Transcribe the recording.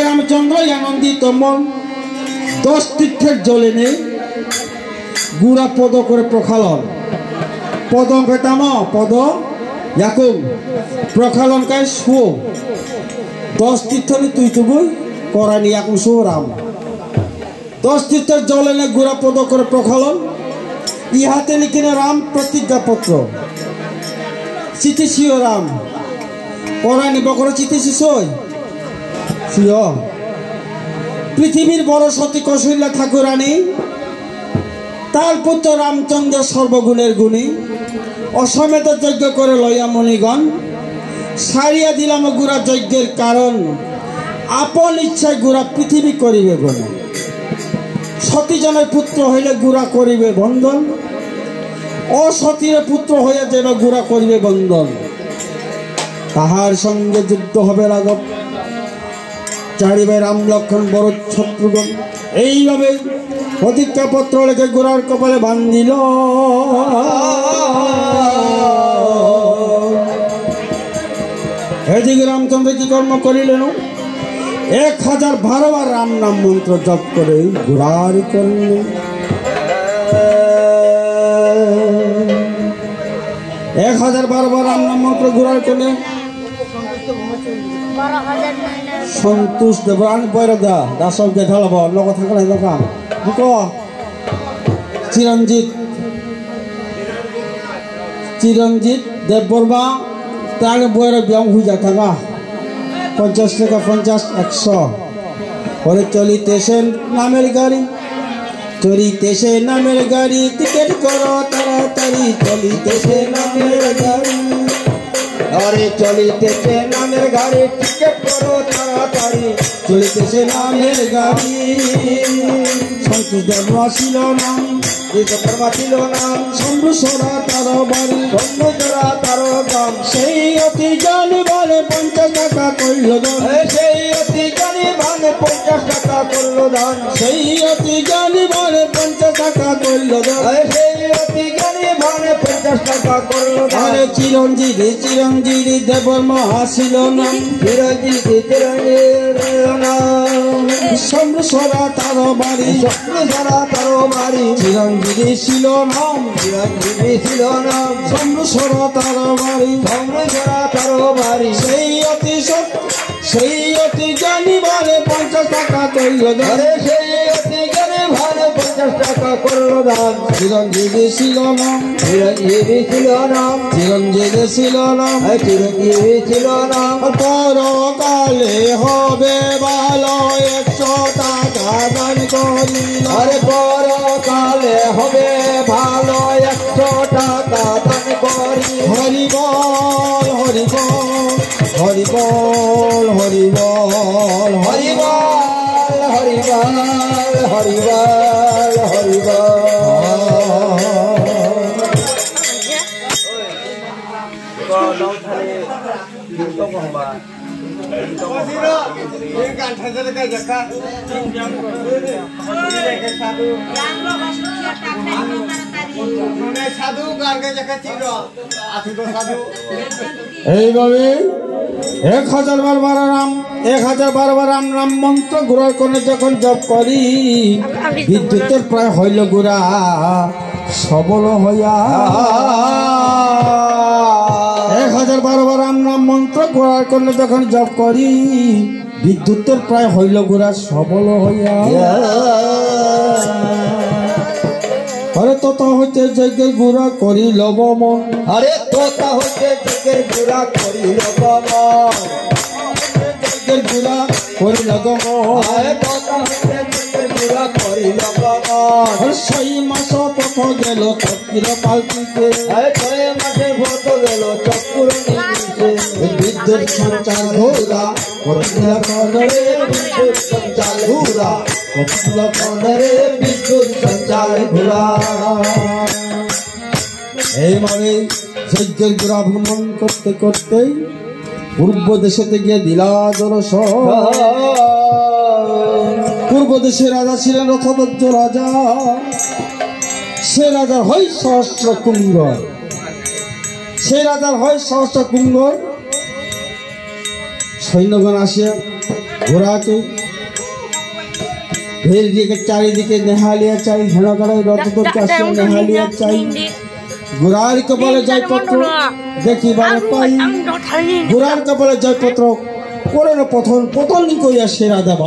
রামচন্দ্র আনন্দিত মন 10 তীর্থের জলে নেই গুড়া পদ করে প্রখালন পদ পেতাম পদ ইয়াকুম প্রখালন কায় শুও 10 তীর্থ তুই তুবুই করানি ইয়াকুম শুও রাম 10 তীর্থের জলে নে গুড়া পদ করে প্রখালন ইহাতে লিখিনে রাম প্রতিজ্ঞাপত্র চিঠি শিও রাম করানি বকর চিঠি শিশোয় শিও পৃথিবীর বড় সতী কৌশল্যা ঠাকুরানী তার পুত্র রামচন্দ্র সর্বগুণের গুণী অসমেত যজ্ঞ করে লইয়া মণিগণ সারিয়া দিলাম গুড়া যজ্ঞের কারণ আপন ইচ্ছায় গুড়া পৃথিবী করিবে গুণ সতীজনের পুত্র হইলে গুড়া করিবে বন্ধন অসতীর পুত্র হইয়া যেন গুড়া করিবে বন্ধন তাহার সঙ্গে যুদ্ধ হবে রাঘব চারিবে রাম লক্ষণ বড় শত্রুগণ এইভাবে প্রতিজ্ঞাপত্র লেখে গোড়ার কপালে বান্ধিল এদিকে রামচন্দ্র কি কর্ম করিলেন 1012 বার রাম নাম মন্ত্র জপ করে গোড়ার করলেন 1012 বার রাম নাম মন্ত্র গোড়ার করলেন সন্তোষ দেবরান বৈরদা দাসক দেখালাব লগত থাকলে দোকান বুক চিরঞ্জিত দেববর্মা তাকে বৈরব বিয়াম হয়ে যা থাকা 50 টাকা 50 100 পরে চলিতেছে নামের গাড়ি চলিতেছে নামের গাড়ি টিকিট করো তাড়াতাড়ি চলিতেছে নামের গাড়ি আরে চলিতেছে নামের গাড়ি টিকিট করো তাড়াতাড়ি চলিতেছে নামের গাড়ি সন্তোষ দেবরা ছিল নাম ঋতকর্মা ছিল নাম সম্ভ্রসরা তার বাড়ি সম্ভ্রসরা তার গ্রাম সেই অতি জ্ঞানী বলে 50 টাকা করল দান সেই অতি জ্ঞানী বলে 50 টাকা করল দান সেই অতি জ্ঞানী বলে 50 টাকা করল দান সেই অতি জ্ঞানী বলে 50 টাকা করল দান চিরঞ্জীবী দেববর্মা ছিল নাম চিরঞ্জীবী নাম সম্ভ্রসরা তার বাড়ি সম্ভ্রসরা তার বাড়ি চিরঞ্জীবী ছিল নাম চিরঞ্জীবী ছিল নাম সম্ভ্রসরা তার বাড়ি সম্ভ্রসরা তার বাড়ি সেই অতি জ্ঞানী বলে 50 টাকা করল দান সেই অতি জ্ঞানী বলে 50 টাকা করল দান চিরঞ্জীবী ছিল নাম চিরঞ্জীবী ছিল নাম চিরঞ্জীবী ছিল নাম চিরঞ্জীবী ছিল নাম পরকালে হবে ভালো 100 টাকা দান করিল আরে পরকালে হবে ভালো 100 টাকা দান করি হরি বল হরি বল হরি বল হরি বল হরি বল হরি বল হরি বল হরি এইভাবে 1012 বার রাম নাম মন্ত্র গুড়ার কোণে যখন জপ করি বিদ্যুতের প্রায় হইল গুড়া সবল হইয়া 1012 বার রাম নাম মন্ত্র গুড়ার কোণে যখন জপ করি বিদ্যুতের প্রায় হইল গুড়া সবল হইয়া আরে তোতা হইতে যজ্ঞের গুড়া করিল বমন আরে তোতা হইতে যজ্ঞের গুড়া করিল বমন যজ্ঞের গুড়া করিল গমন আরে তোতা হইতে যজ্ঞের গুড়া করিল গমন 6 মাস পথ গেল চক্র পালকিতে আরে 6 মাসে পথ গেল চক্র নিতে বিদ্যুৎ সঞ্চার ঘোরা করিল কনরে বিদ্যুৎ সঞ্চার ঘোরা করিল কনরে বিদ্যুৎ সঞ্চার ঘোরা এইভাবে যজ্ঞের গুড়া ভ্রমণ করতে করতে পূর্ব দেশেতে গিয়ে দিলা দর্শ পূর্ব দেশে রাজা ছিলেন রথধ্বজ রাজা সে রাজার হয় সহস্র কুঙ্গর সৈন্যগণ আসিয়া ঘোড়াকে ভিড় চারিদিকে নেহালিয়া চাই হেন করে রথ করছে নেহালিয়া চাই ঘোড়ার কপালে জয়পত্র দেখিবার পাই ঘোড়ার কপালে জয়পত্র করে পথন পতন করিয়া সেরা দেব